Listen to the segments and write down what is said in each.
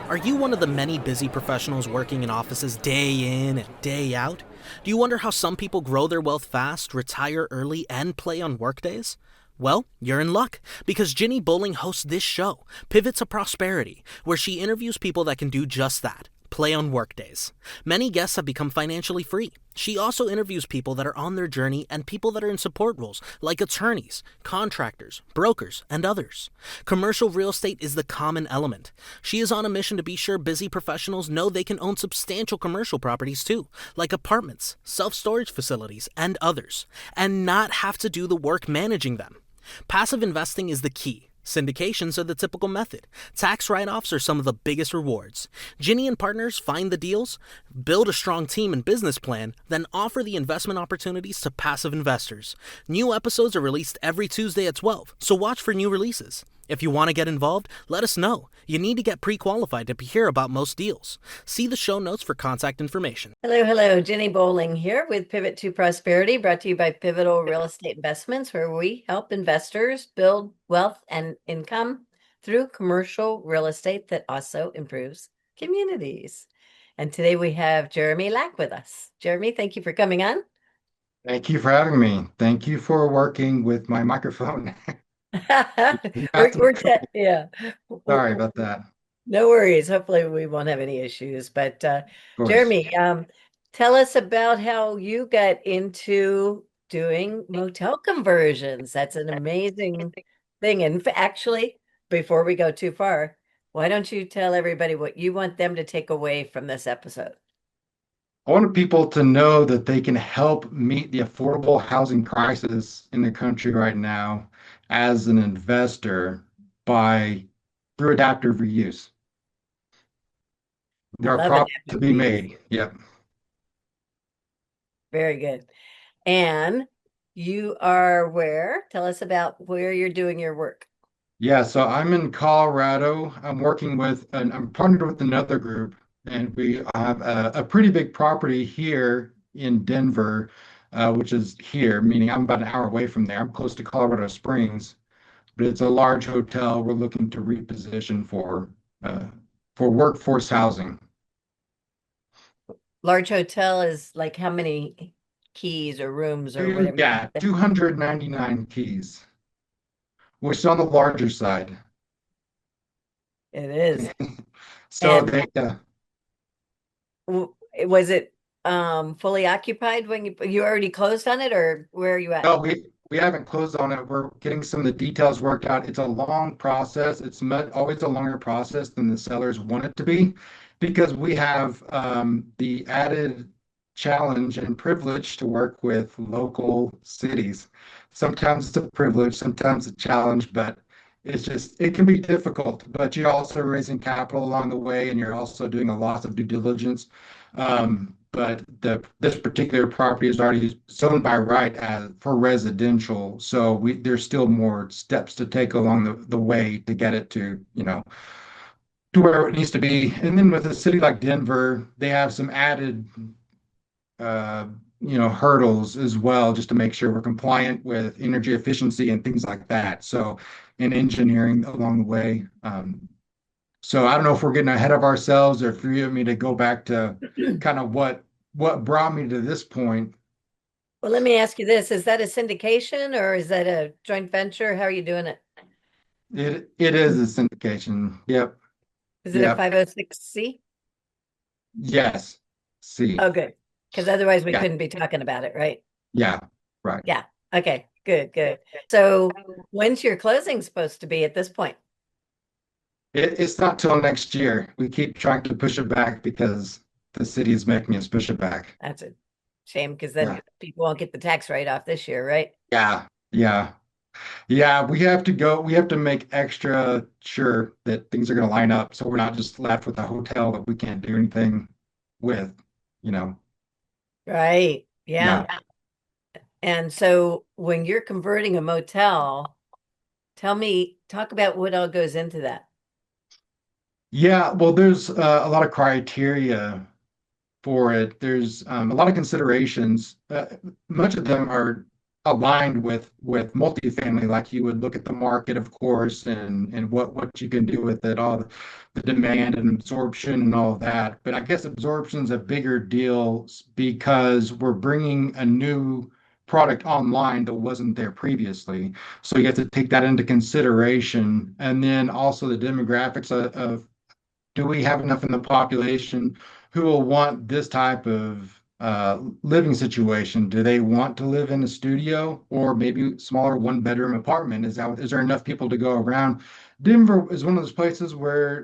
Are you one of the many busy professionals working in offices day in and day out? Do you wonder how some people grow their wealth fast, retire early, and play on workdays? Well, you're in luck, because Ginny Bolling hosts this show, Pivot to Prosperity, where she interviews people that can do just that. Play on workdays. Many guests have become financially free. She also interviews people that are on their journey and people that are in support roles, like attorneys, contractors, brokers, and others. Commercial real estate is the common element. She is on a mission to be sure busy professionals know they can own substantial commercial properties too, like apartments, self-storage facilities, and others, and not have to do the work managing them. Passive investing is the key. Syndications are the typical method. Tax write-offs are some of the biggest rewards. Ginny and partners find the deals, build a strong team and business plan, then offer the investment opportunities to passive investors. New episodes are released every Tuesday at 12, so watch for new releases. If you want to get involved, let us know. You need to get pre-qualified to hear about most deals. See the show notes for contact information. Hello, hello. Ginny Bolling here with Pivot to Prosperity, brought to you by Pivotal Real Estate Investments, where we help investors build wealth and income through commercial real estate that also improves communities. And today we have Jeremy Lack with us. Jeremy, thank you for coming on. Thank you for having me. Thank you for working with my microphone. We got some trouble. Yeah. Sorry about that. Of No worries. Hopefully we won't have any issues. But course. Jeremy, tell us about how you got into doing motel conversions. That's an amazing thing. And actually, before we go too far, why don't you tell everybody what you want them to take away from this episode? I want people to know that they can help meet the affordable housing crisis in the country right now as an investor through adaptive reuse. I There are love profits adaptive to be reuse. made. Yep. Very good. And you are where? Tell us about where you're doing your work. Yeah, so I'm in Colorado. I'm partnered with another group, and we have a pretty big property here in Denver, which is here, meaning I'm about an hour away from there. I'm close to Colorado Springs, but it's a large hotel we're looking to reposition uh, for workforce housing. Large hotel is like how many keys or rooms or whatever you Yeah, 299 keys, which is on the larger side. it is. So And they, was it fully occupied when you already closed on it, or where are you at? no, we haven't closed on it. We're getting some of the details worked out. It's a long process. Always a longer process than the sellers want it to be, because we have the added challenge and privilege to work with local cities. Sometimes it's a privilege, sometimes a challenge, but it can be difficult. But you're also raising capital along the way, and you're also doing a lot of due diligence. But this particular property is already zoned by right as for residential, so there's still more steps to take along the way to get it to where it needs to be. And then with a city like Denver, they have some added uh, hurdles as well, just to make sure we're compliant with energy efficiency and things like that. So, and engineering along the way. So I don't know if we're getting ahead of ourselves, or if you want me to go back to kind of what brought me to this point. Well, let me ask you this. Is that a syndication or is that a joint venture? How are you doing it? It is a syndication. Yep. Is it a Yep. 506C? Yes. See. Oh, good. Because otherwise we Yeah. couldn't be talking about it, right? Yeah. Right. Yeah. Okay. Good, good. So when's your closing supposed to be at this point? It's not till next year. We keep trying to push it back because the city is making us push it back. That's a shame because Yeah. then people won't get the tax write-off this year, right? Yeah. Yeah. Yeah. We have to make extra sure that things are going to line up, so we're not just left with a hotel that we can't do anything with, you know. Right. Yeah. Yeah. And so when you're converting a motel, talk about what all goes into that. Yeah. Well, there's a lot of criteria for it. There's a lot of considerations. Much of them are aligned with multifamily, like you would look at the market, of course, and what you can do with it, all the demand and absorption and all of that. But I guess absorption's a bigger deal because we're bringing a new product online that wasn't there previously. So you have to take that into consideration. And then also the demographics of do we have enough in the population who will want this type of living situation? Do they want to live in a studio or maybe smaller one bedroom apartment? Is there enough people to go around? Denver is one of those places where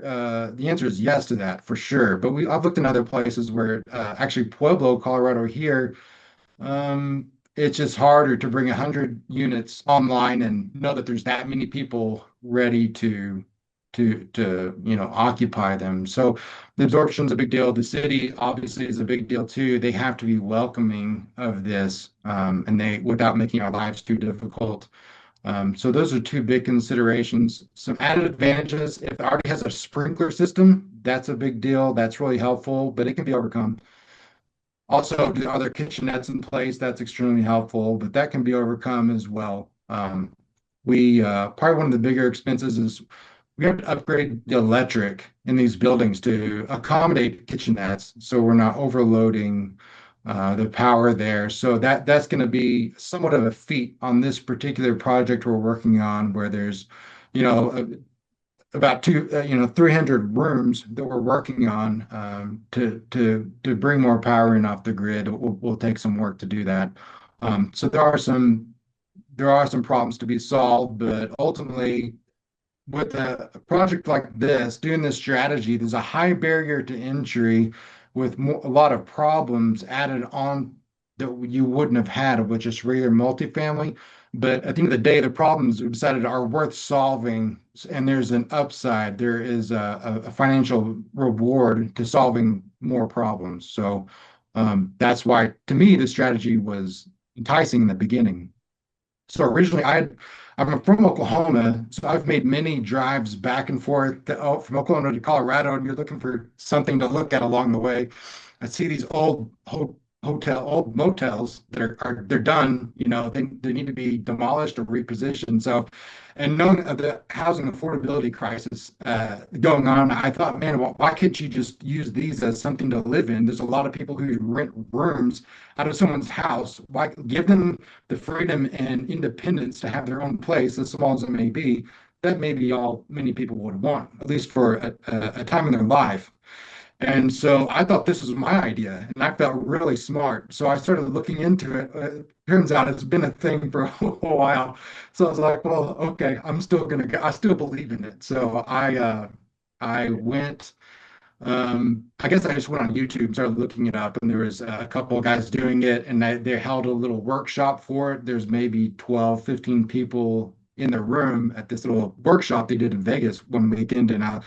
the answer is yes to that for sure. But I've looked in other places where actually Pueblo, Colorado here, it's just harder to bring 100 units online and know that there's that many people ready to occupy them. So the absorption is a big deal. The city obviously is a big deal too. They have to be welcoming of this, and they without making our lives too difficult. So those are two big considerations. Some added advantages, if it already has a sprinkler system, that's a big deal. That's really helpful, but it can be overcome. Also, are there kitchenettes in place? That's extremely helpful, but that can be overcome as well. We Probably one of the bigger expenses is we have to upgrade the electric in these buildings to accommodate kitchenettes, so we're not overloading the power there. So that's going to be somewhat of a feat on this particular project we're working on, where there's, you know, about 300 rooms that we're working on to bring more power in off the grid. We'll take some work to do that. So there are some problems to be solved, but ultimately with a project like this, doing this strategy, there's a high barrier to entry with a lot of problems added on that you wouldn't have had with just regular multifamily. But at the end of the day, the problems we decided are worth solving, and there's an upside. There is a financial reward to solving more problems. So that's why, to me, the strategy was enticing in the beginning. So originally, I'm from Oklahoma, so I've made many drives back and forth from Oklahoma to Colorado, and you're looking for something to look at along the way. I see these old motels that they're done, they need to be demolished or repositioned. So, and knowing of the housing affordability crisis going on, I thought, man, why can't you just use these as something to live in? There's a lot of people who rent rooms out of someone's house. Why give them the freedom and independence to have their own place, as small as it may be? That may be all many people would want, at least for a time in their life. And so I thought this was my idea, and I felt really smart. So I started looking into it. Turns out it's been a thing for a while. So I was like, well, okay, I'm still gonna go. I still believe in it. So I went. I guess I just went on YouTube and started looking it up, and there was a couple of guys doing it, and they held a little workshop for it. There's maybe 12, 15 people in the room at this little workshop they did in Vegas one weekend, and I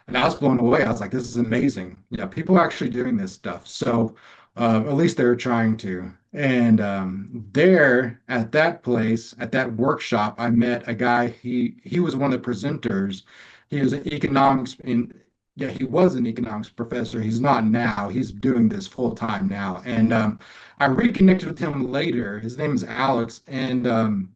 was blown away. I was like, this is amazing. Yeah, people are actually doing this stuff. So at least they're trying to. And there at that place, at that workshop, I met a guy. He was one of the presenters. He was an economics in Yeah, he was an economics professor. He's not now. He's doing this full time now. And I reconnected with him later. His name is Alex, and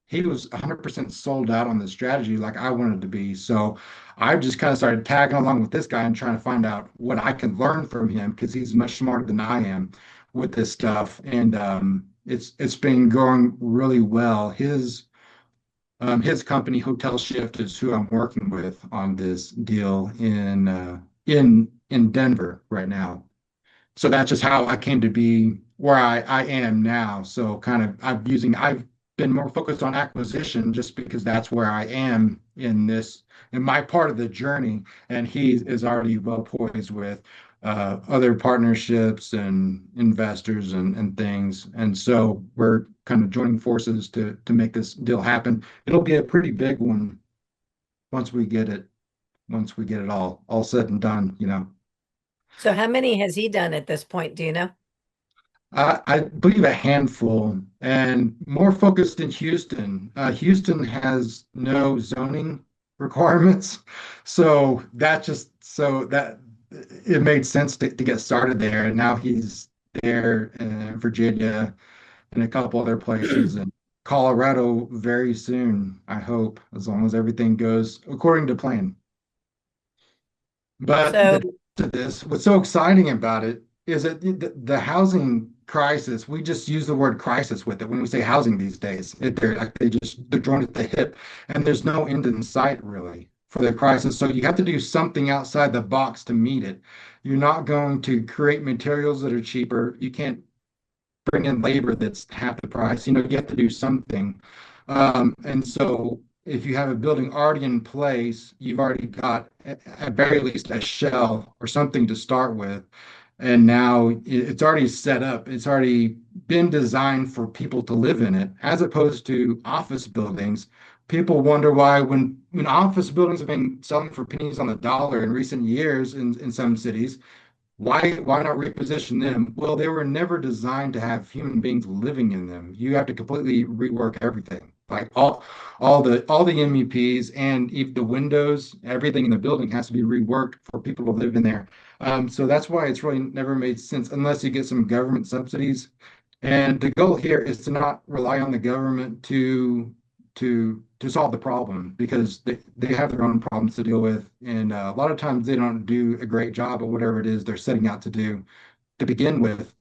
he was 100% sold out on the strategy like I wanted to be. So I just kind of started tagging along with this guy and trying to find out what I can learn from him because he's much smarter than I am with this stuff. And it's been going really well. His company, Hotel Shift, is who I'm working with on this deal in Denver right now. So that's just how I came to be where I am now. So kind of I've been more focused on acquisition just because that's where I am in my part of the journey. And he is already well poised with other partnerships and investors and things. And so we're kind of joining forces to make this deal happen. It'll be a pretty big one once we get it, once we get it all said and done. So how many has he done at this point? Do you know? I believe a handful and more focused in Houston. Houston has no zoning requirements. So that it made sense to get started there. And now he's there in Virginia and a couple other places. Colorado very soon, I hope, as long as everything goes according to plan. But So, to this, what's so exciting about it is that the housing crisis, we just use the word crisis with it when we say housing these days. They're like they're drawn at the hip, and there's no end in sight really for the crisis. So you have to do something outside the box to meet it. You're not going to create materials that are cheaper. You can't bring in labor that's half the price. You have to do something. And so if you have a building already in place, you've already got at very least a shell or something to start with. And now it's already set up. It's already been designed for people to live in it, as opposed to office buildings. People wonder why when office buildings have been selling for pennies on the dollar in recent years in some cities, why not reposition them? Well, they were never designed to have human beings living in them. You have to completely rework everything. Like all the MEPs and even the windows, everything in the building has to be reworked for people to live in there. So that's why it's really never made sense unless you get some government subsidies. And the goal here is to not rely on the government to solve the problem because they have their own problems to deal with. And a lot of times they don't do a great job of whatever it is they're setting out to do to begin with.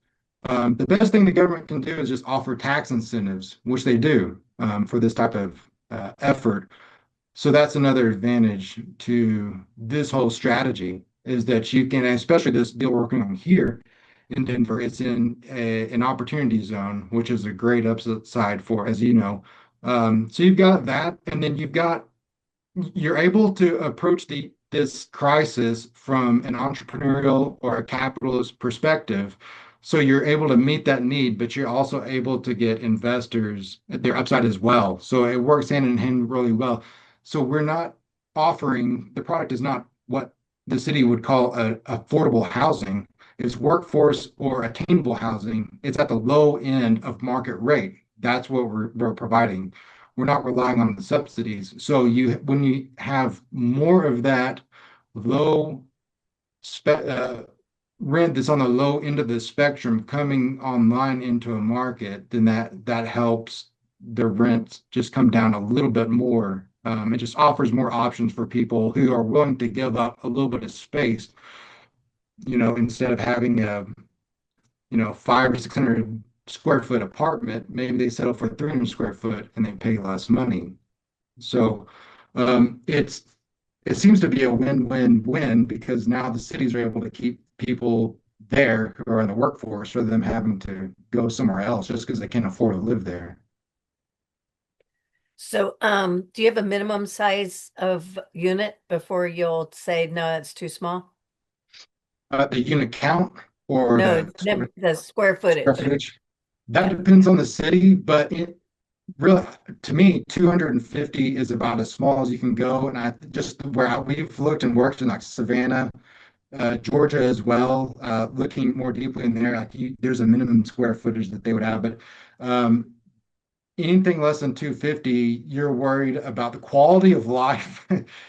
The best thing the government can do is just offer tax incentives, which they do for this type of effort. So that's another advantage to this whole strategy is that you can, especially this deal we're working on here in Denver, it's in an opportunity zone, which is a great upside for, as you know. So you've got that, and then you're able to approach this crisis from an entrepreneurial or a capitalist perspective. So you're able to meet that need, but you're also able to get investors at their upside as well. So it works hand in hand really well. So we're not offering the product is not what the city would call affordable housing. It's workforce or attainable housing. It's at the low end of market rate. That's what we're providing. We're not relying on the subsidies. So when you have more of that low spe rent that's on the low end of the spectrum coming online into a market, then that helps the rent just come down a little bit more. It just offers more options for people who are willing to give up a little bit of space, instead of having a 500 or 600 square foot apartment, maybe they settle for 300 square foot and they pay less money. So it seems to be a win-win-win because now the cities are able to keep people there who are in the workforce rather than having to go somewhere else just because they can't afford to live there. do you have a minimum size of unit before you'll say, no, that's too small? The unit count or No, the square square footage. footage, that Yeah. depends on the city, but really, to me, 250 is about as small as you can go. And I just we've looked and worked in like Savannah, Georgia as well, looking more deeply in there, like there's a minimum square footage that they would have, but um, anything less than 250, you're worried about the quality of life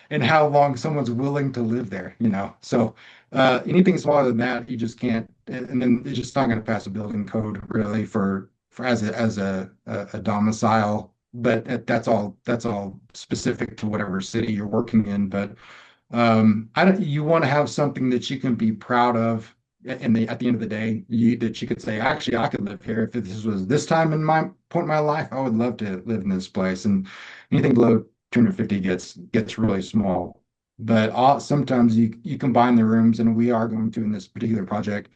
and how long someone's willing to live there. So anything smaller than that, you just can't, and then it's just not going to pass a building code really for as a domicile. But that's all specific to whatever city you're working in. But I don't, you want to have something that you can be proud of at the end of the day, that you could say, actually, I could live here. If this was this time in my point in my life, I would love to live in this place. And anything below 250 gets really small. But sometimes you combine the rooms, and we are going to in this particular project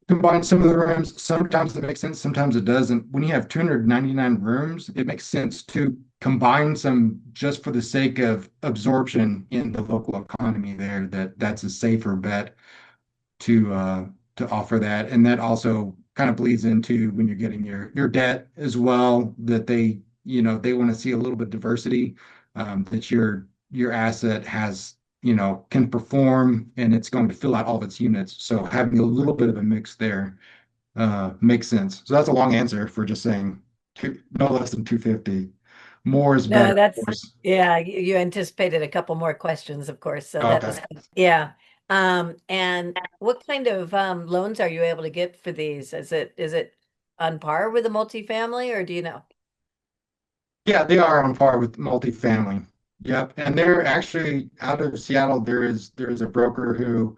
combine some of the rooms. Sometimes it makes sense, sometimes it doesn't. When you have 299 rooms, it makes sense to combine some just for the sake of absorption in the local economy there. That's a safer bet to offer that. And that also kind of bleeds into when you're getting your debt as well, that they want to see a little bit of diversity, that your asset can perform and it's going to fill out all of its units. So having a little bit of a mix there makes sense. So that's a long answer for just saying no less than 250. More is better, No, of that's, course. yeah, you anticipated a couple more questions, of course. So that was, Okay. yeah. And what kind of loans are you able to get for these? Is it on par with a multifamily or do you know? Yeah, they are on par with multifamily. Yep, and they're actually out of Seattle. There is a broker who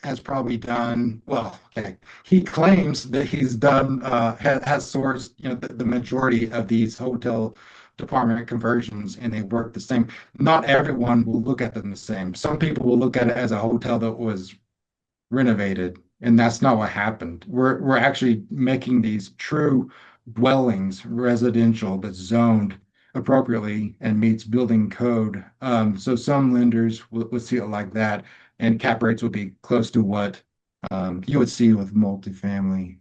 has probably done well. Okay, he claims that he's done has sourced the majority of these hotel department conversions, and they work the same. Not everyone will look at them the same. Some people will look at it as a hotel that was renovated, and that's not what happened. We're actually making these true dwellings residential that's zoned appropriately and meets building code. So some lenders will see it like that, and cap rates will be close to what you would see with multifamily,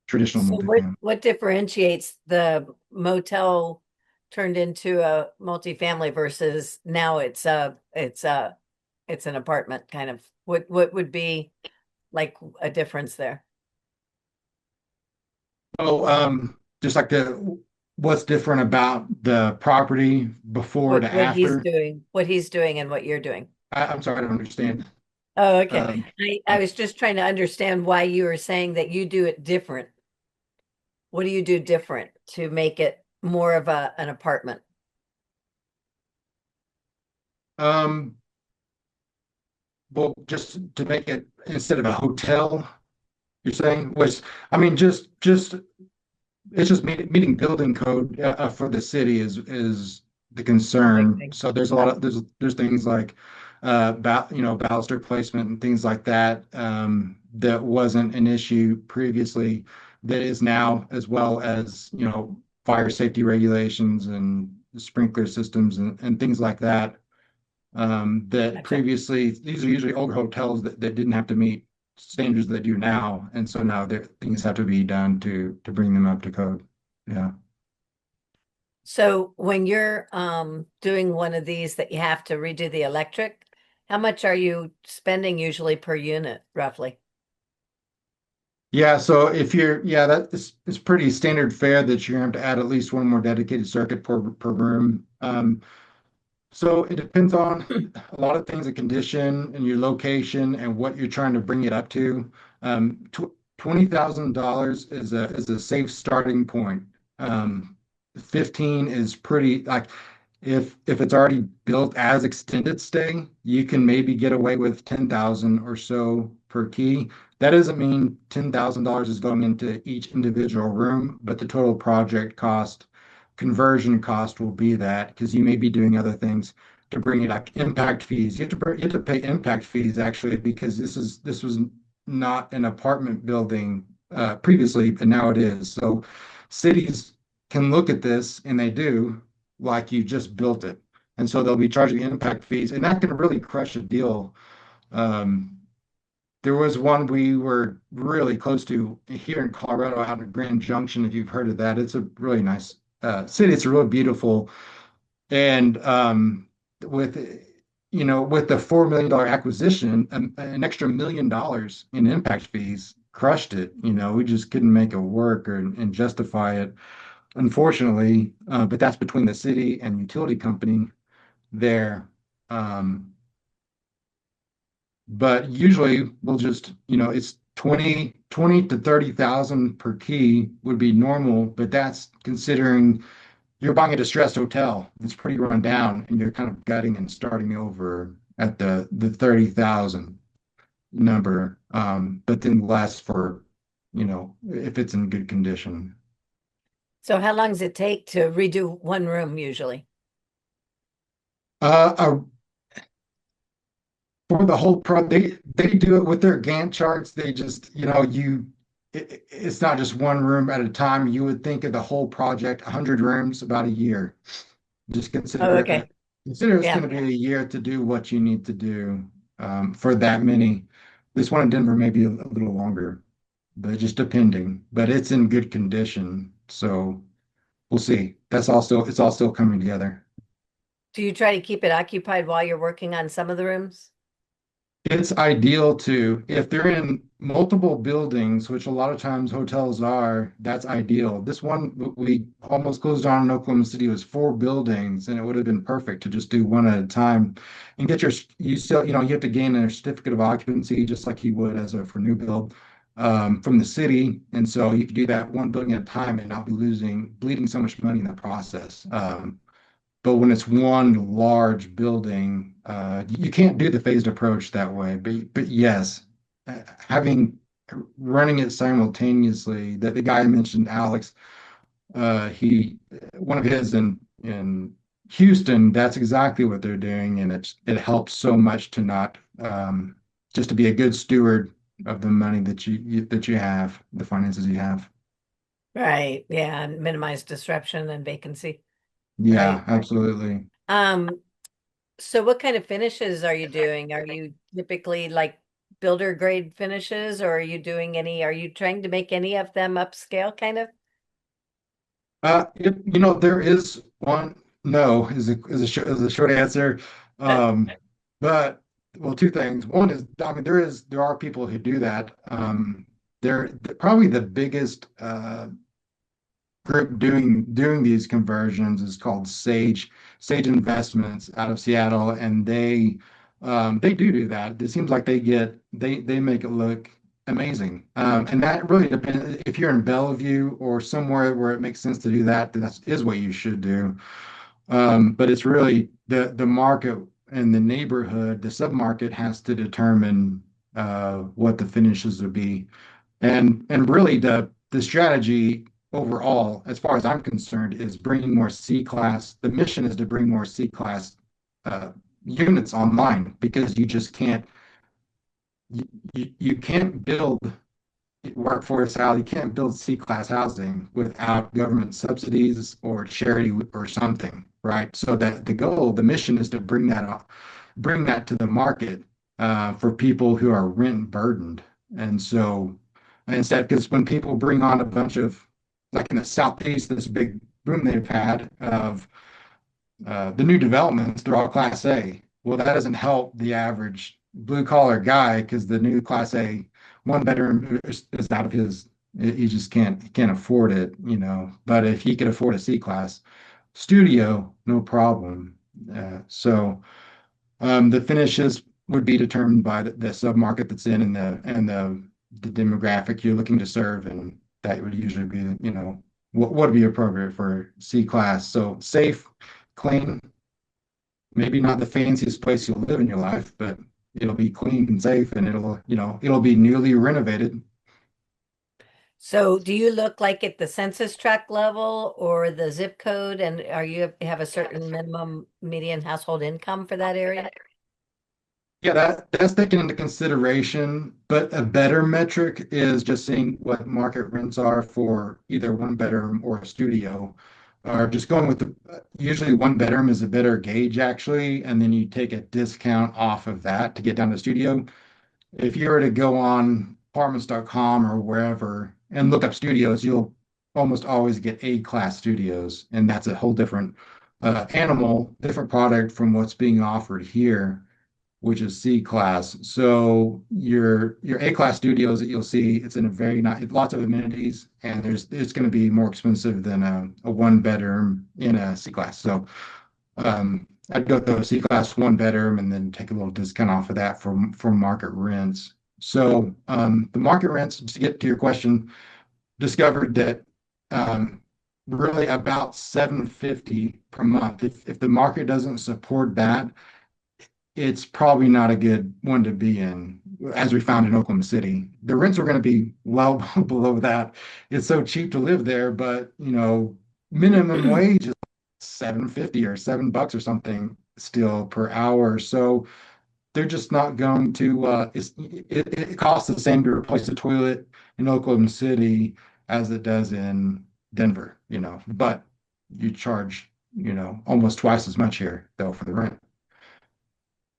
traditional So what multifamily. what differentiates the motel turned into a multifamily versus now it's an apartment kind of what would be like a difference there? Oh, just like what's different about the property before to after. What he's doing and what you're doing. I'm sorry, I don't understand. Oh, okay. Um, I was just trying to understand why you were saying that you do it different. What do you do different to make it more of an apartment? um, well, just to make it instead of a hotel, you're saying was, I mean, just it's just meeting building code for the city is the Big concern. thing. So there's a lot of there's things like baluster placement and things like that that wasn't an issue previously that is now, as well as fire safety regulations and sprinkler systems and things like that. That Gotcha. previously, these are usually old hotels that didn't have to meet standards they do now, and so now things have to be done to bring them up to code. Yeah. So when you're doing one of these that you have to redo the electric, how much are you spending usually per unit, roughly? Yeah, so if you're, yeah, that is it's pretty standard fare that you're going to have to add at least one more dedicated circuit per room. So it depends on a lot of things, the condition and your location and what you're trying to bring it up to. Tw $20,000 is a safe starting point. 15 is pretty like if it's already built as extended stay, you can maybe get away with 10,000 or so per key. That doesn't mean $10,000 is going into each individual room, but the total project cost, conversion cost will be that because you may be doing other things to bring it up. Impact fees. You have to pay impact fees actually because this was not an apartment building previously, but now it is. So cities can look at this, and they do, like you just built it. And so they'll be charging impact fees, and that can really crush a deal. Um, there was one we were really close to here in Colorado out of Grand Junction, if you've heard of that. It's a really nice city. It's really beautiful. And with with the $4 million acquisition, an extra $1 million in impact fees crushed it. We just couldn't make it work and justify it, unfortunately. But that's between the city and utility company there. Um, but usually we'll just, it's 20 to 30,000 per key would be normal, but that's considering you're buying a distressed hotel. It's pretty run down, and you're kind of gutting and starting over at the 30,000 number, but then less for, if it's in good condition. So how long does it take to redo one room usually? Uh, for the whole they do it with their Gantt charts. They just, it's not just one room at a time. You would think of the whole project, 100 rooms, about a year. Just Oh, consider okay. consider it's Yeah. going to be a year to do what you need to do for that many. This one in Denver may be a little longer, but just depending. But it's in good condition, so we'll see. It's all still coming together. Do you try to keep it occupied while you're working on some of the rooms? It's ideal to, if they're in multiple buildings, which a lot of times hotels are, that's ideal. This one we almost closed on in Oklahoma City was 4 buildings, and it would have been perfect to just do one at a time and get you still, you have to gain a certificate of occupancy just like you would as a for new build. from the city. And so you could do that one building at a time and not be bleeding so much money in the process. But when it's one large building, you can't do the phased approach that way. But yes, having running it simultaneously, that the guy I mentioned, Alex, he one of his in Houston, that's exactly what they're doing, and it helps so much to not just to be a good steward of the money that you have, the finances you have. Right. Yeah. And minimize disruption and vacancy. Yeah, Right. absolutely. Um, so what kind of finishes are you doing? Are you typically like builder grade finishes, or are you trying to make any of them upscale kind of? There is one no is a short answer. Um, but well, two things. One is, I mean, there are people who do that. Probably the biggest group doing these conversions is called Sage Investments out of Seattle, and they do that. It seems like they make it look amazing. And that really depends if you're in Bellevue or somewhere where it makes sense to do that, then that is what you should do. But it's really the market and the neighborhood, the submarket has to determine what the finishes would be. And really the strategy overall, as far as I'm concerned, is bringing more C class. The mission is to bring more C class uh, units online because you just you can't build workforce housing, you can't build C class housing without government subsidies or charity or something, right? So that the mission is to bring that to the market for people who are rent burdened. And so instead, because when people bring on a bunch of, like in the Southeast, this big boom they've had of the new developments, they're all Class A. Well, that doesn't help the average blue collar guy because the new Class A one bedroom is out of his, he just can't afford it, you know. But if he could afford a C class studio, no problem. The finishes would be determined by the submarket that's in and the demographic you're looking to serve, and that would usually be, you know, what would be appropriate for C class. So safe, clean, maybe not the fanciest place you'll live in your life, but it'll be clean and safe, and it'll be newly renovated. So do you look like at the census tract level or the zip code? And are you have a certain minimum median household income for that area? Yeah, that's taken into consideration, but a better metric is just seeing what market rents are for either one bedroom or a studio, or just going with usually one bedroom is a better gauge actually, and then you take a discount off of that to get down to studio. If you were to go on apartments.com or wherever and look up studios, you'll almost always get A-class studios, and that's a whole different different product from what's being offered here, which is C class. So your A class studios that you'll see, it's in a very nice, lots of amenities, and it's going to be more expensive than a one bedroom in a C class. So I'd go to a C class one bedroom and then take a little discount off of that for market rents. So the market rents, to get to your question, discovered that um, really about 750 per month. If the market doesn't support that, it's probably not a good one to be in, as we found in Oklahoma City. The rents are going to be well below that. It's so cheap to live there, but minimum wage is 750 or $7 or something still per hour. So they're just not going to it costs the same to replace a toilet in Oklahoma City as it does in Denver, but you charge, almost twice as much here though for the rent.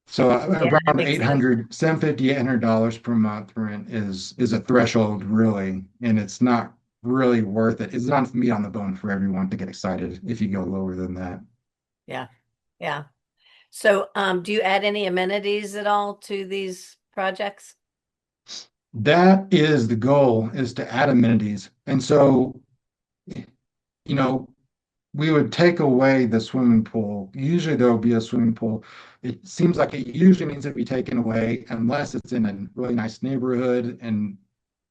So Yeah, that around makes sense. 750 $800 per month rent is a threshold really, and it's not really worth it. It's not meat on the bone for everyone to get excited if you go lower than that. Yeah. Yeah. So do you add any amenities at all to these projects? That is the goal, is to add amenities. And so, you know, we would take away the swimming pool. Usually there will be a swimming pool. It seems like it usually needs to be taken away unless it's in a really nice neighborhood and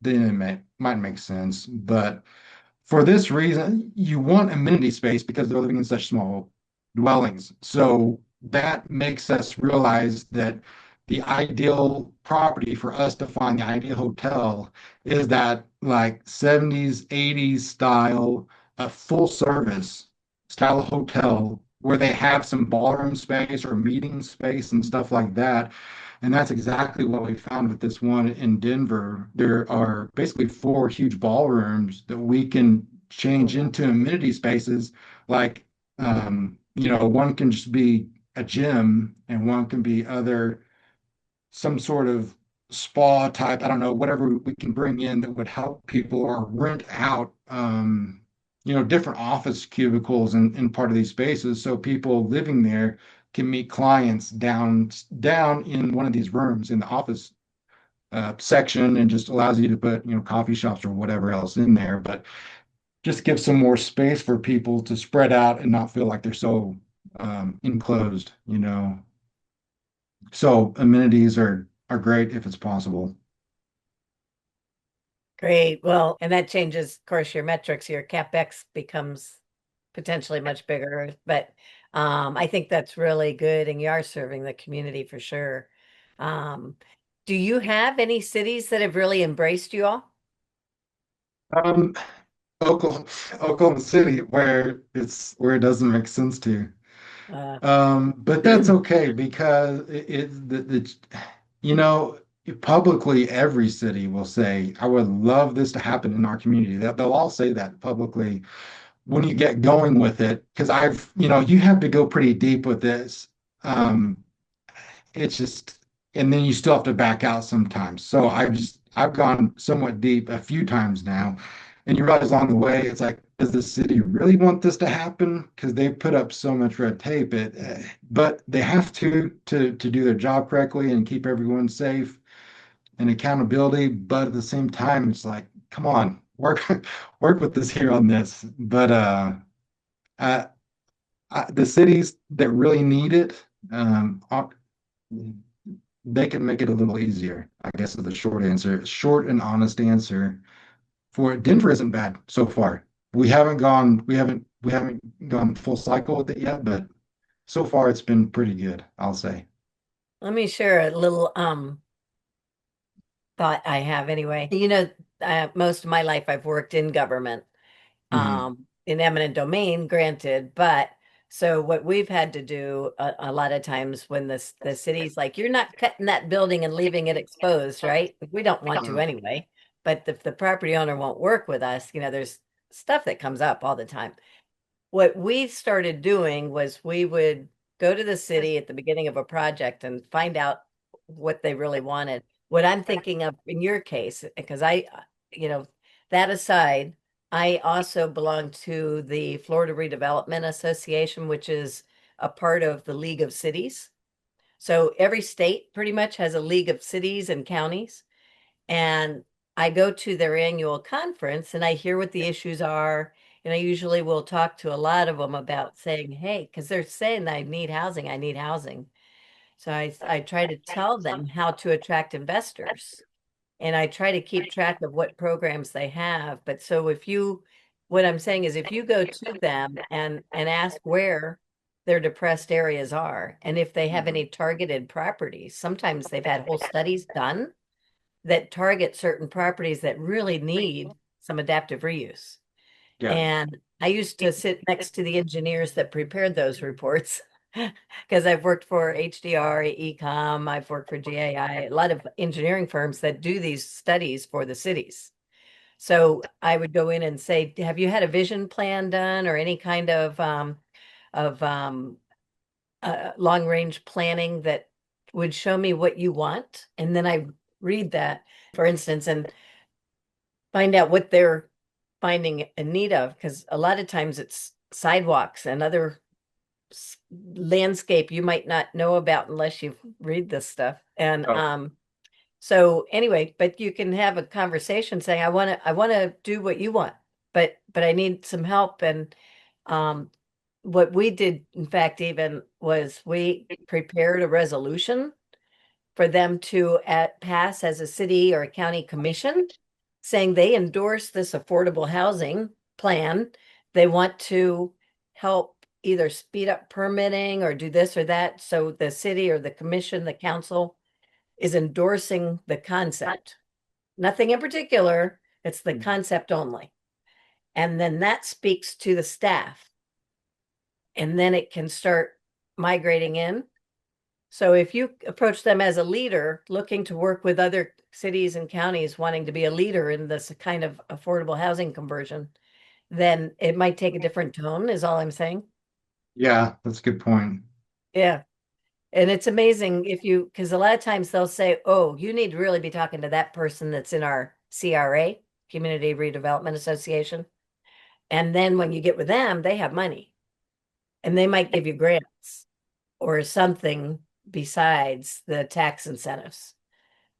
then might make sense. But for this reason, you want amenity space because they're living in such small dwellings. So that makes us realize that the ideal property for us to find the ideal hotel is that like 70s, 80s style, a full service style hotel where they have some ballroom space or meeting space and stuff like that. And that's exactly what we found with this one in Denver. There are basically four huge ballrooms that we can change Mhm. into amenity spaces. Like, one can just be a gym and one can be some sort of spa type, I don't know, whatever we can bring in that would help people or rent out, different office cubicles in part of these spaces so people living there can meet clients down in one of these rooms in the office section and just allows you to put, coffee shops or whatever else in there, but just give some more space for people to spread out and not feel like they're so enclosed. So amenities are great if it's possible. Great. Well, and that changes, of course, your metrics. Your CapEx becomes potentially much bigger, but I think that's really good, and you are serving the community for sure. Um, do you have any cities that have really embraced you all? Um, Oklahoma, Oklahoma City, where it doesn't make sense to. Uh, But that's okay because you know, publicly every city will say, I would love this to happen in our community. They'll all say that publicly when you get going with it, because you have to go pretty deep with this. Um, it's just, and then you still have to back out sometimes. So I've gone somewhat deep a few times now, and you realize along the way, it's like, does the city really want this to happen? Because they put up so much red tape, but they have to do their job correctly and keep everyone safe and accountability. But at the same time, it's like, come on, work work with us here on this. But I, the cities that really need it, they can make it a little easier, I guess is the short answer. Short and honest answer for it. Denver isn't bad so far. We haven't gone full cycle with it yet, but so far it's been pretty good, I'll say. Let me share a little thought I have anyway. Most of my life I've worked in government, Hmm. in eminent domain, granted, but so what we've had to do a lot of times when the city's like, you're not cutting that building and leaving it exposed, right? We don't want to anyway, but if the property owner won't work with us, there's stuff that comes up all the time. What we started doing was we would go to the city at the beginning of a project and find out what they really wanted. What I'm thinking of in your case, because you know, that aside, I also belong to the Florida Redevelopment Association, which is a part of the League of Cities. So every state pretty much has a League of Cities and counties. And I go to their annual conference and I hear what the issues are. And I usually will talk to a lot of them about saying, hey, because they're saying I need housing, I need housing. So I try to tell them how to attract investors. And I try to keep track of what programs they have. But so what I'm saying is if you go to them and ask where their depressed areas are, and if they have any targeted properties, sometimes they've had whole studies done that target certain properties that really need some adaptive reuse. Yeah. And I used to sit next to the engineers that prepared those reports because I've worked for HDR, Ecom, I've worked for GAI, a lot of engineering firms that do these studies for the cities. So I would go in and say, have you had a vision plan done or any kind of long range planning that would show me what you want? And then I read that, for instance, and find out what they're finding in need of. Because a lot of times it's sidewalks and other landscape you might not know about unless you read this stuff. And Oh, so anyway, but you can have a conversation saying, I want to do what you want, but I need some help. And um, what we did, in fact, even was we prepared a resolution for them to pass as a city or a county commission. saying they endorse this affordable housing plan. They want to help either speed up permitting or do this or that. So the city or the commission, the council is endorsing the concept. Nothing in particular, it's the concept only. And then that speaks to the staff. And then it can start migrating in. So if you approach them as a leader, looking to work with other cities and counties wanting to be a leader in this kind of affordable housing conversion, then it might take a different tone, is all I'm saying. Yeah, that's a good point. Yeah. And it's amazing if you, because a lot of times they'll say, oh, you need to really be talking to that person that's in our CRA, Community Redevelopment Association. And then when you get with them, they have money and they might give you grants or something besides the tax incentives.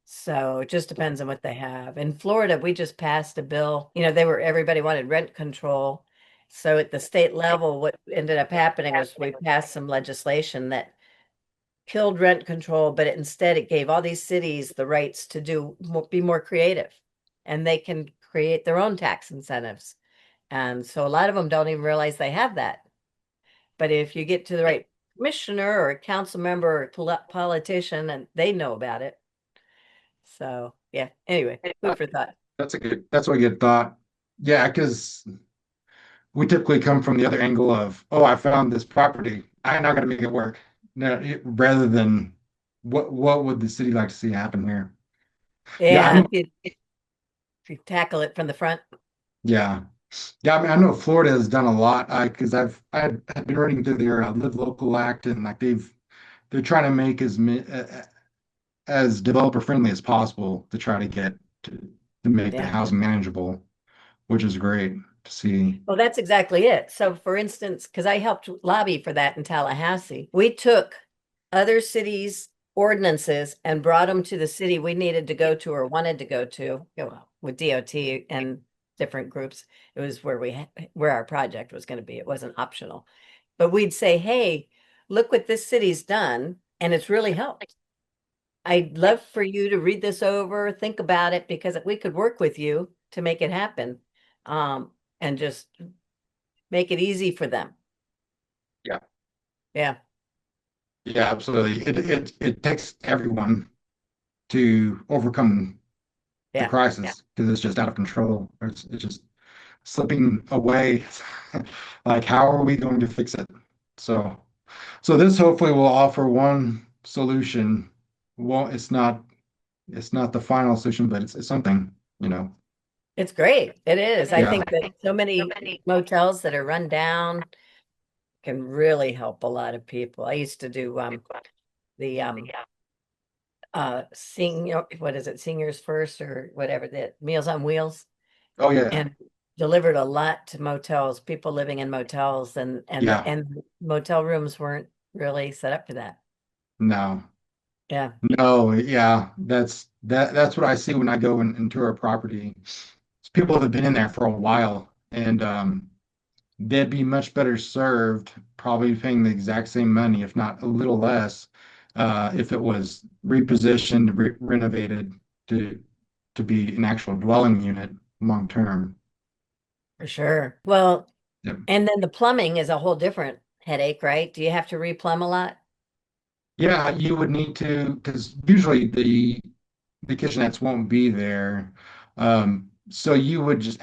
So it just depends on what they have. In Florida, we just passed a bill. Everybody wanted rent control. So at the state level, what ended up happening was we passed some legislation that killed rent control, but instead it gave all these cities the rights to be more creative, and they can create their own tax incentives. And so a lot of them don't even realize they have that. But if you get to the right commissioner or a council member or politician, and they know about it. So yeah, anyway, food for thought. That's a good thought. Yeah, because we typically come from the other angle of, oh, I found this property. I'm not going to make it work. No, rather than what would the city like to see happen here? Yeah, I Yeah, know. if you tackle it from the front. Yeah, yeah. I mean, I know Florida has done a lot. Because I've been reading through their Live Local Act, and like they're trying to make as developer friendly as possible to try to get to make the Yeah. housing manageable, which is great to see. Well, that's exactly it. So, for instance, because I helped lobby for that in Tallahassee, we took other cities' ordinances and brought them to the city we needed to go to or wanted to go to, with DOT and different groups. It was where our project was going to be. It wasn't optional. But we'd say, hey, look what this city's done, and it's really helped. I'd love for you to read this over, think about it, because we could work with you to make it happen. And just make it easy for them. Yeah. Yeah. Yeah, absolutely. It takes everyone to overcome the Yeah. crisis because it's just out of control. It's just slipping away. Like, how are we going to fix it? So, so this hopefully will offer one solution. Well, it's not the final solution, but it's something, you know. It's great. It is. I Yeah. think that so many motels that are run down can really help a lot of people. I used to do the senior, what is it, Seniors First or whatever, the Meals on Wheels, Oh yeah. and delivered a lot to motels, people living in motels, Yeah. and motel rooms weren't really set up for that. No. Yeah. No, yeah. That's what I see when I go into a property. It's people that have been in there for a while, and they'd be much better served, probably paying the exact same money, if not a little less, if it was repositioned, renovated to be an actual dwelling unit long term. For sure. Well, Yep. and then the plumbing is a whole different headache, right? Do you have to replumb a lot? Yeah, you would need to, because usually the kitchenettes won't be there. So you would just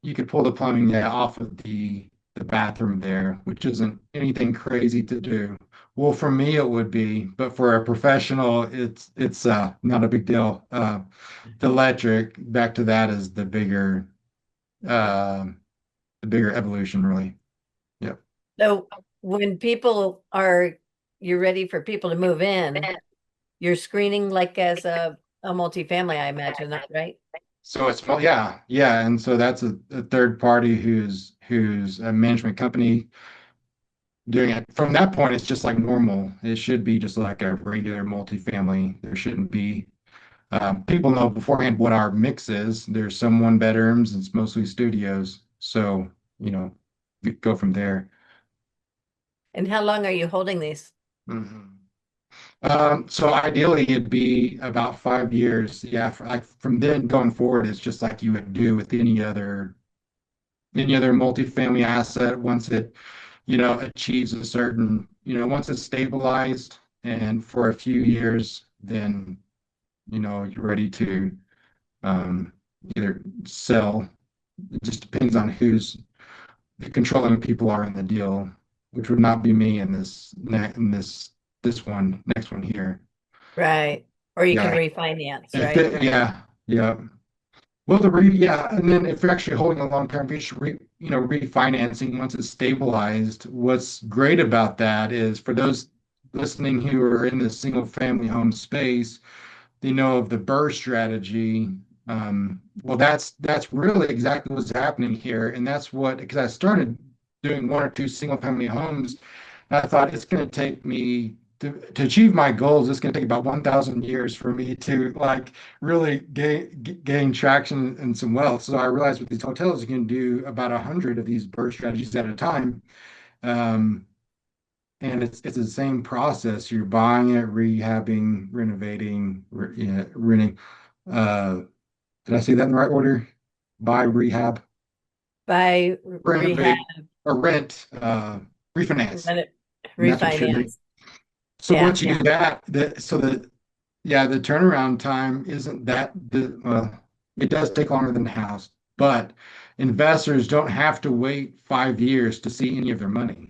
you could pull the plumbing, yeah, off of the bathroom there, which isn't anything crazy to do. Well, for me it would be, but for a professional, it's not a big deal. The electric, back to that is uh, the bigger evolution, really. Yep. So when you're ready for people to move in, you're screening like as a multifamily, I imagine, right? So well, yeah, yeah, and so that's a third party who's a management company doing it. From that point, it's just like normal. It should be just like a regular multifamily. There shouldn't be people know beforehand what our mix is. There's some one bedrooms, it's mostly studios. So, you know, we go from there. And how long are you holding these? Mhm. So ideally it'd be about 5 years. Yeah, like from then going forward, it's just like you would do with any other multifamily asset once it, achieves a certain, once it's stabilized and for a few years, then, you're ready to um, either sell. It just depends on who's the controlling people are in the deal, which would not be me in this one, next one here. Right. Or you can Yeah. refinance, right? Yeah, yeah. Well, yeah, and then if you're actually holding a long-term future, refinancing once it's stabilized, what's great about that is for those listening who are in the single-family home space, they know of the BRRRR strategy. Well, that's really exactly what's happening here, and that's what because I started doing one or two single-family homes, and I thought it's going to take me to achieve my goals. It's going to take about 1,000 years for me to like really gain traction and some wealth. So I realized with these hotels, you can do about 100 of these BRRRR strategies at a time. Um, and it's the same process. You're buying it, rehabbing, renovating, renting. Uh, did I say that in the right order? Buy, rehab, Buy, rehab, renovate, or rent, refinance, rent it, and that's what it should be. refinance. So Yeah, once you yeah. do that, yeah, the turnaround time isn't that well, it does take longer than the house, but investors don't have to wait 5 years to see any of their money.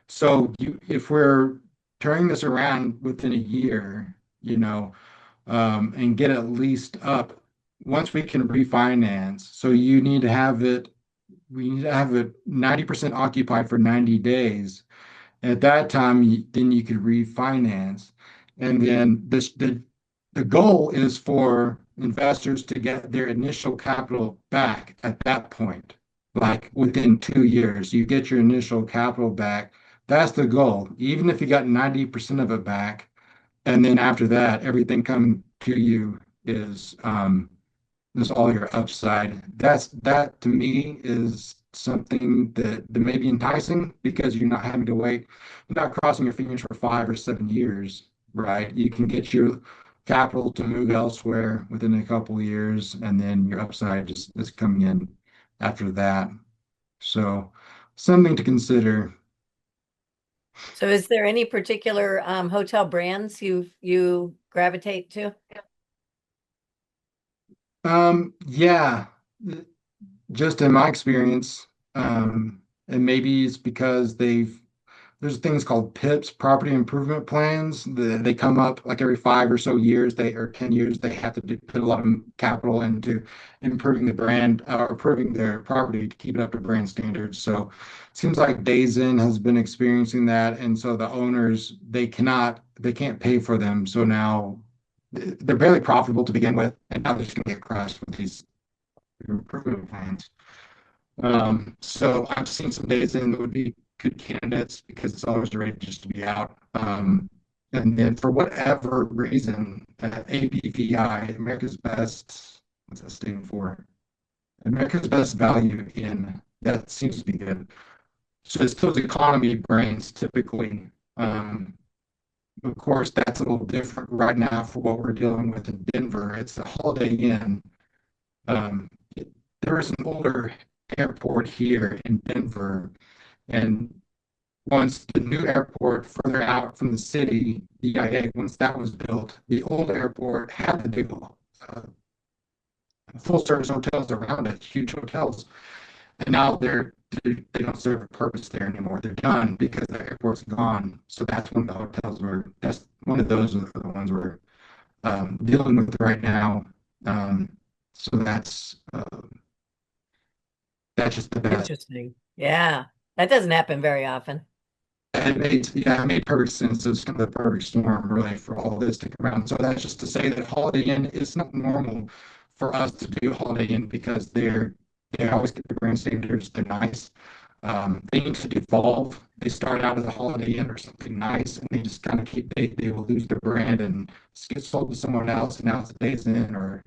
So if we're turning this around within a year, and get at least up, once we can refinance, so we need to have it 90% occupied for 90 days. At that time, then you could refinance. And then the goal is for investors to get their initial capital back at that point. Like within 2 years, you get your initial capital back. That's the goal. Even if you got 90% of it back, and then after that, everything coming to you is all your upside. That to me is something that may be enticing because you're not having to wait, you're not crossing your fingers for 5 or 7 years, right? You can get your capital to move elsewhere within a couple of years, and then your upside just is coming in after that. So something to consider. So is there any particular hotel brands you gravitate to? Yeah, just in my experience, and maybe it's because there's things called PIPs, property improvement plans. They come up like every 5 or so years, they or 10 years, they have to put a lot of capital into improving the brand or improving their property to keep it up to brand standards. So it seems like Days Inn has been experiencing that, and so the owners they can't pay for them. So now they're barely profitable to begin with, and now they're just going to get crushed with these improvement plans. So I've seen some days in that would be good candidates because it's always ready just to be out. And then for whatever reason, ABVI, America's Best, what's that stand for? America's Best Value in, that seems to be good. So it's those economy brands typically. Of course, that's a little different right now for what we're dealing with in Denver. It's the Holiday Inn. Um, there is an older airport here in Denver, and once the new airport further out from the city, the EIA, once that was built, the old airport had the big full service hotels around it, huge hotels, and now they don't serve a purpose there anymore. They're done because the airport's gone. So that's one of those are the ones we're dealing with right now. Um, so that's just the best. Interesting. Yeah, that doesn't happen very often. It made perfect sense. It's kind of the perfect storm, really, for all this to come around. So that's just to say that Holiday Inn is not normal for us to do Holiday Inn because they always get the brand standards. They're nice. They need to evolve. They start out as a Holiday Inn or something nice, and they just kind of they will lose their brand and get sold to someone else, and now it's a Days Inn or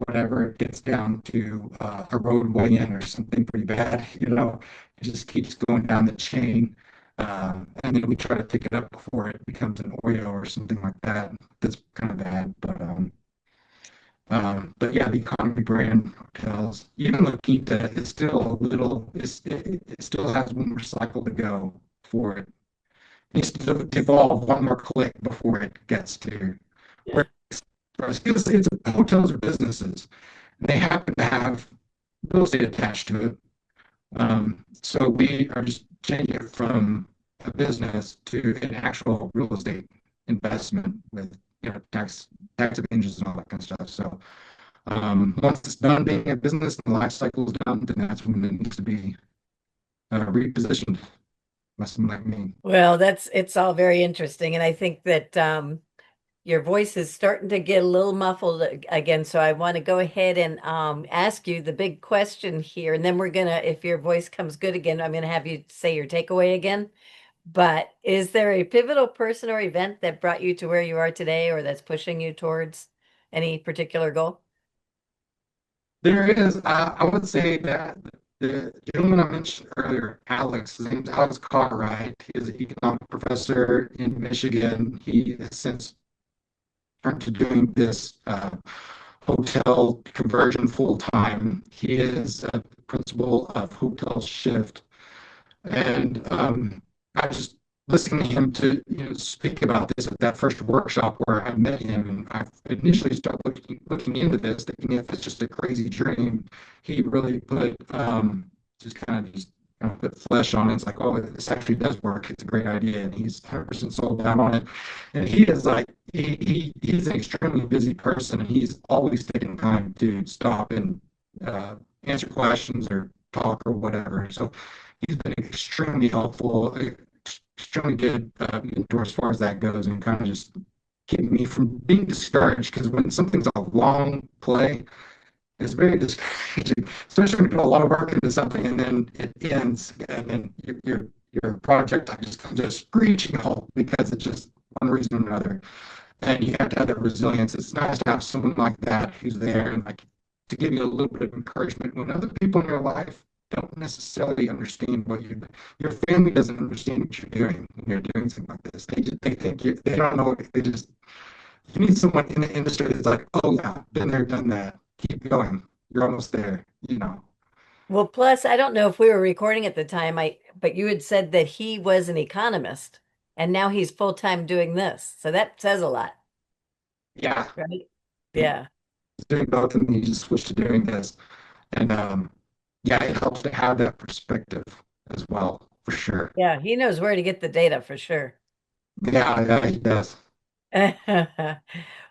whatever. It gets down to a Roadway Inn or something pretty bad. It just keeps going down the chain. And then we try to pick it up before it becomes an Oreo or something like that. That's kind of bad, but yeah, the economy brand hotels, even La Quinta, is still a little, it still has one more cycle to go for it. It needs to evolve one more click before it gets to Yeah. where it's hotels or businesses. And they happen to have real estate attached to it. So we are just changing it from a business to an actual real estate investment with tax advantages and all that kind of stuff. So once it's done being a business and the life cycle is done, then that's when it needs to be repositioned by someone like me. Well, it's all very interesting. And I think that your voice is starting to get a little muffled again. So I want to go ahead and ask you the big question here. And then we're gonna, if your voice comes good again, I'm gonna have you say your takeaway again. But is there a pivotal person or event that brought you to where you are today or that's pushing you towards any particular goal? There is, I would say that the gentleman I mentioned earlier, Alex, his name's Alex Cartwright. He is an economic professor in Michigan. He has since turned to doing this hotel conversion full time. He is a principal of Hotel Shift, and I just listening to him to speak about this at that first workshop where I met him, and I initially started looking into this, thinking if it's just a crazy dream. He really put just put flesh on it. It's like, oh, this actually does work. It's a great idea, and he's 100% sold out on it. And he is like he's an extremely busy person, and he's always taking time to stop and uh, answer questions or talk or whatever. So he's been extremely helpful, extremely good mentor as far as that goes, and kind of just keeping me from being discouraged. Because when something's a long play, it's very discouraging, especially when you put a lot of work into something and then it ends, and then your project just comes to a screeching halt because it's just one reason or another. And you have to have that resilience. It's nice to have someone like that who's there and like to give you a little bit of encouragement when other people in your life don't necessarily understand what your family doesn't understand what you're doing when you're doing something like this. They think they don't know. They just you need someone in the industry that's like, oh yeah, been there, done that. Keep going. You're almost there. You know. Well, plus, I don't know if we were recording at the time, but you had said that he was an economist and now he's full-time doing this. So that says a lot, Yeah, right? he's Yeah. doing both, and he just switched to doing this, and yeah, it helps to have that perspective as well, for sure. Yeah, he knows where to get the data for sure. Yeah, yeah, he does.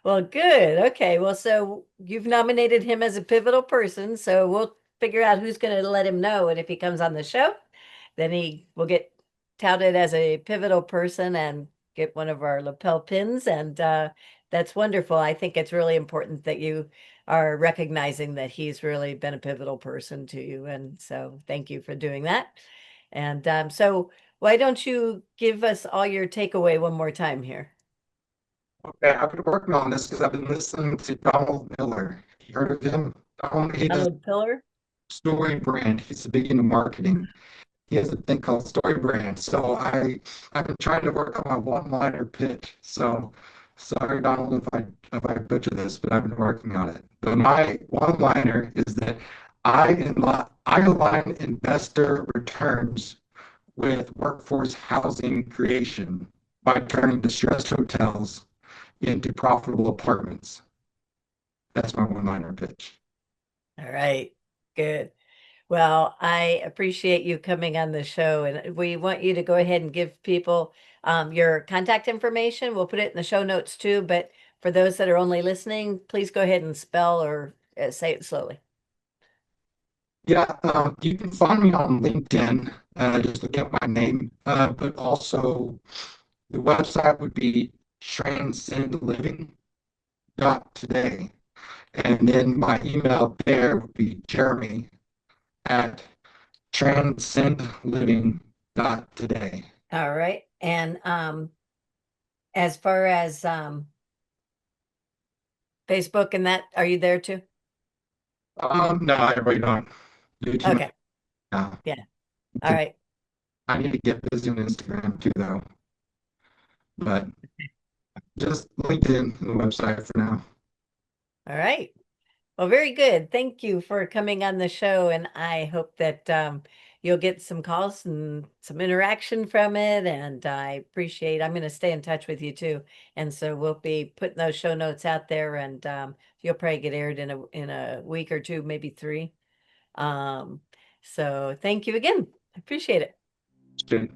Well, good. Okay. Well, so you've nominated him as a pivotal person, so we'll figure out who's going to let him know. And if he comes on the show, then he will get touted as a pivotal person and get one of our lapel pins. And that's wonderful. I think it's really important that you are recognizing that he's really been a pivotal person to you. And so thank you for doing that. And so why don't you give us all your takeaway one more time here? Okay, I've been working on this because I've been listening to Donald Miller. You heard of him? Donald, he does Donald Pillar? story brand. He's big into marketing. He has a thing called story brand. So I've been trying to work on my one-liner pitch. So sorry, Donald, if I butcher this, but I've been working on it. But my one-liner is that I align investor returns with workforce housing creation by turning distressed hotels into profitable apartments. That's my one-liner pitch. All right. Good. Well, I appreciate you coming on the show, and we want you to go ahead and give people your contact information. We'll put it in the show notes too, but for those that are only listening, please go ahead and spell or say it slowly. Yeah, you can find me on LinkedIn. Just look at my name. But also, the website would be transcendliving.today. And then my email there would be jeremy at transcendliving.today. All right. And as far as Facebook and that, are you there too? No, I really don't do too much Okay. now. Yeah. All right. I need to get busy on Instagram too, though. But just LinkedIn, the website for now. All right. Well, very good. Thank you for coming on the show, and I hope that you'll get some calls and some interaction from it. And I appreciate. I'm going to stay in touch with you too, and so we'll be putting those show notes out there, and you'll probably get aired in a week or two, maybe three. Um, so thank you again. I appreciate it. Good.